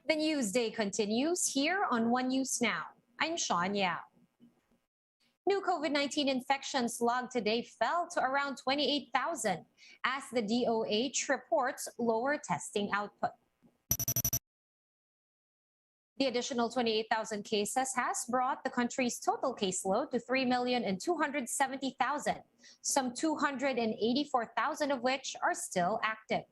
The news day continues here on One News Now. I'm Sean Yao. New COVID-19 infections logged today fell to around 28,000 as the DOH reports lower testing output. The additional 28,000 cases has brought the country's total caseload to 3,270,000, some 284,000 of which are still active.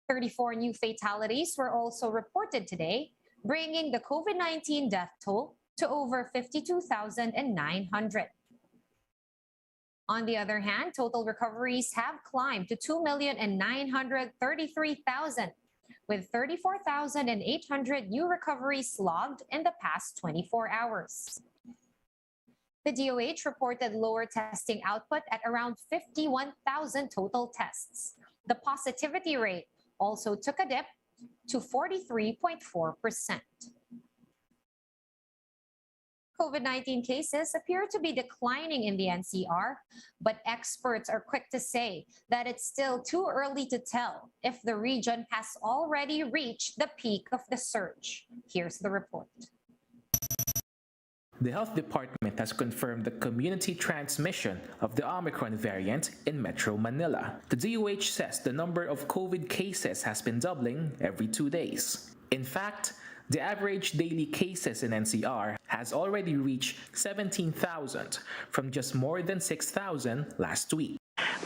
34 new fatalities were also reported today, bringing the COVID-19 death toll to over 52,900. On the other hand, total recoveries have climbed to 2,933,000, with 34,800 new recoveries logged in the past 24 hours. The DOH reported lower testing output at around 51,000 total tests. The positivity rate also took a dip to 43.4%. COVID-19 cases appear to be declining in the NCR, but experts are quick to say that it's still too early to tell if the region has already reached the peak of the surge. Here's the report. The health department has confirmed the community transmission of the Omicron variant in Metro Manila. The DOH says the number of COVID cases has been doubling every 2 days. In fact, the average daily cases in NCR has already reached 17,000 from just more than 6,000 last week.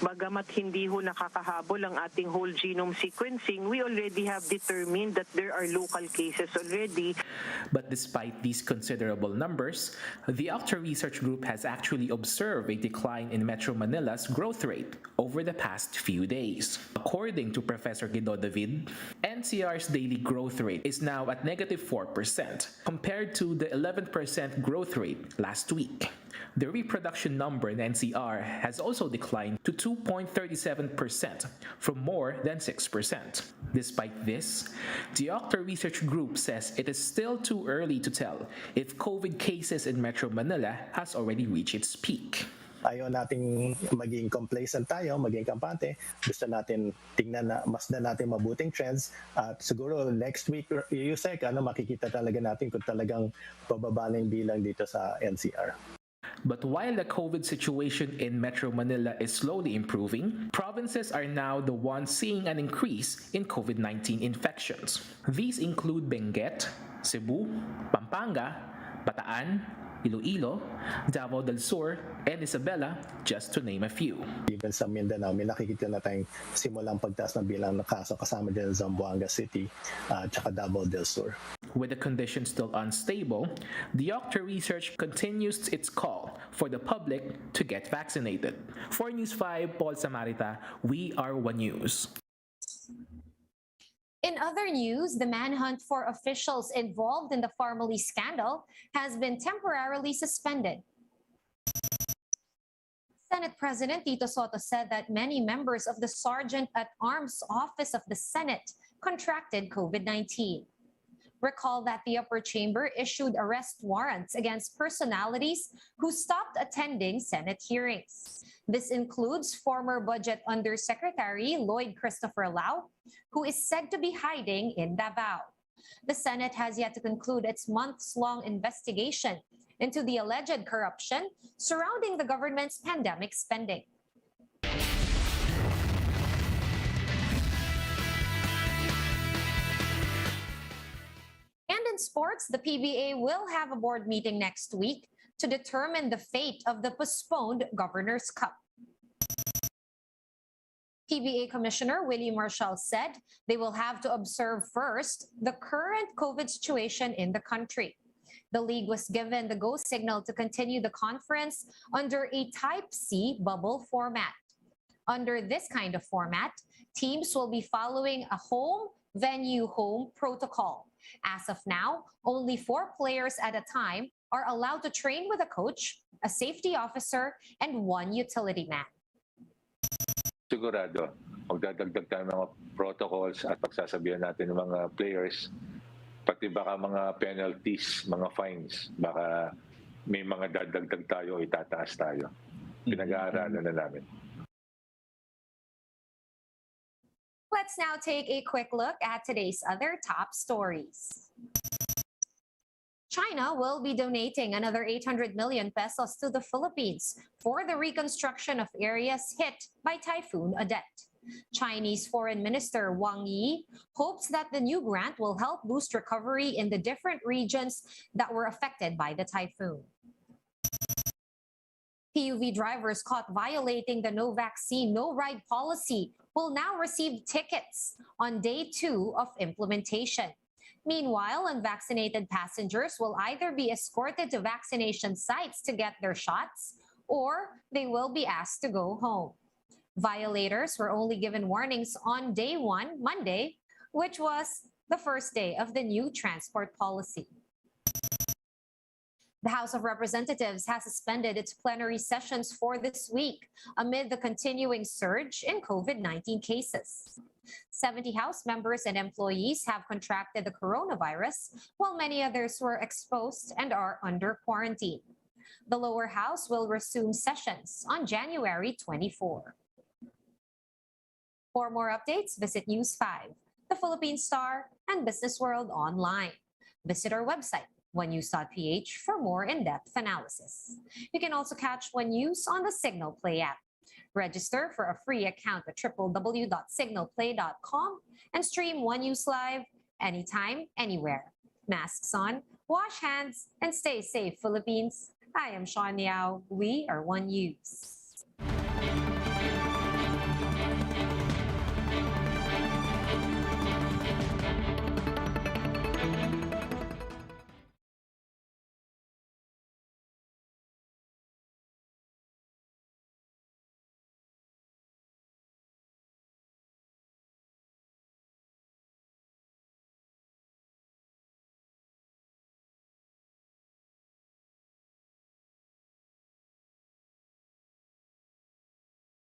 Bagamat hindi ho nakakahabol ang ating whole genome sequencing, we already have determined that there are local cases already. But despite these considerable numbers, the OCTA research group has actually observed a decline in Metro Manila's growth rate over the past few days. According to Professor Guido David, NCR's daily growth rate is now at -4% compared to the 11% growth rate last week. The reproduction number in NCR has also declined to 2.37% from more than 6%. Despite this, the OCTA research group says it is still too early to tell if COVID cases in Metro Manila has already reached its peak. Ayaw nating maging complacent tayo, maging kampante. Gusto natin tingnan na masdan natin mabuting trends at siguro next week Yusek makikita talaga natin kung talagang bababa na yung bilang dito sa NCR. But while the COVID situation in Metro Manila is slowly improving, provinces are now the ones seeing an increase in COVID-19 infections. These include Benguet, Cebu, Pampanga, Bataan, Iloilo, Davao del Sur, and Isabela, just to name a few. Even sa Mindanao, may nakikita na tayong simulang pagtaas ng bilang ng kaso kasama din sa Zamboanga City at Davao del Sur. With the conditions still unstable, the OCTA research continues its call for the public to get vaccinated. For News 5, Paul Samarita, we are One News. In other news, the manhunt for officials involved in the Pharmally scandal has been temporarily suspended. Senate President Tito Soto said that many members of the Sergeant-at-Arms Office of the Senate contracted COVID-19. Recall that the upper chamber issued arrest warrants against personalities who stopped attending Senate hearings. This includes former Budget Undersecretary Lloyd Christopher Lau, who is said to be hiding in Davao. The Senate has yet to conclude its months-long investigation into the alleged corruption surrounding the government's pandemic spending. And in sports, the PBA will have a board meeting next week to determine the fate of the postponed Governor's Cup. PBA Commissioner Willie Marshall said they will have to observe first the current COVID situation in the country. The league was given the go signal to continue the conference under a Type C bubble format. Under this kind of format, teams will be following a home venue home protocol. As of now, only 4 players at a time are allowed to train with a coach, a safety officer, and 1 utility man. Sigurado, magdadagdag tayo ng mga protocols at pagsasabihan natin ng mga players, pati baka mga penalties, mga fines, baka may mga dadagdag tayo, itataas tayo. Pinag-aaralan na namin. Let's now take a quick look at today's other top stories. China will be donating another 800 million pesos to the Philippines for the reconstruction of areas hit by Typhoon Odette. Chinese Foreign Minister Wang Yi hopes that the new grant will help boost recovery in the different regions that were affected by the typhoon. PUV drivers caught violating the no vaccine, no ride policy will now receive tickets on day 2 of implementation. Meanwhile, unvaccinated passengers will either be escorted to vaccination sites to get their shots or they will be asked to go home. Violators were only given warnings on day 1, Monday, which was the first day of the new transport policy. The House of Representatives has suspended its plenary sessions for this week amid the continuing surge in COVID-19 cases. 70 House members and employees have contracted the coronavirus, while many others were exposed and are under quarantine. The lower house will resume sessions on January 24. For more updates, visit News 5, the Philippine Star, and Business World online. Visit our website, onenews.ph, for more in-depth analysis. You can also catch One News on the Signal Play app. Register for a free account at www.signalplay.com and stream One News live anytime, anywhere. Masks on, wash hands, and stay safe, Philippines. I am Sean Yao. We are One News.